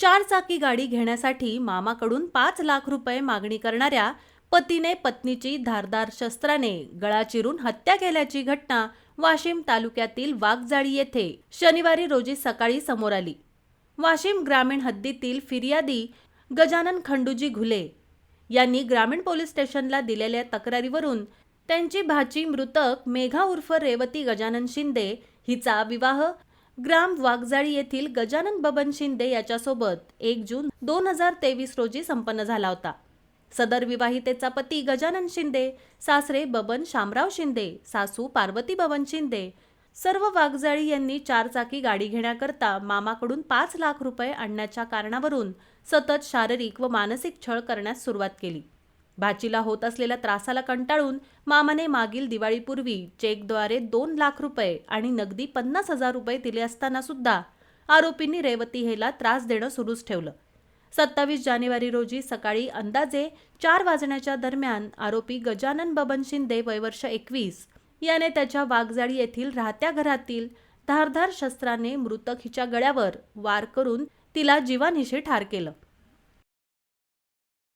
4 चाकी गाडी घेण्यासाठी मामाकडून 5 लाख रुपये मागणी करणाऱ्या पतीने पत्नीची धारदार शस्त्राने गळा चिरून हत्या केल्याची घटना वाशिम तालुक्यातील वाघजाळी येथे शनिवारी रोजी सकाळी समोर आली। वाशिम ग्रामीण हद्दीतील फिर्यादी गजानन खंडूजी घुले यांनी ग्रामीण पोलीस स्टेशनला दिलेल्या तक्रारीवरून त्यांची भाची मृतक मेघा उर्फ रेवती गजानन शिंदे हिचा विवाह ग्राम वाघजाळी येथील गजानन बबन शिंदे याच्यासोबत 1 जून 2023 रोजी संपन्न झाला होता। सदर विवाहितेचा पती गजानन शिंदे, सासरे बबन शामराव शिंदे, सासू पार्वती बबन शिंदे सर्व वाघजाळी यांनी 4 चाकी गाडी घेण्याकरता मामाकडून 5 लाख रुपये आणण्याच्या कारणावरून सतत शारीरिक व मानसिक छळ करण्यास सुरुवात केली। भाचीला होत असलेल्या त्रासाला कंटाळून मामाने मागील दिवाळीपूर्वी चेकद्वारे 2 लाख रुपये आणि नगदी 50,000 रुपये दिले असताना सुद्धा आरोपींनी रेवती हेला त्रास देणं सुरूच ठेवलं। 27 जानेवारी रोजी सकाळी अंदाजे 4 वाजण्याच्या दरम्यान आरोपी गजानन बबन शिंदे वय वर्ष 21 याने त्याच्या वाघजाळी येथील राहत्या घरातील धारदार शस्त्राने मृतक हिच्या गळ्यावर वार करून तिला जीवानिशी ठार केलं।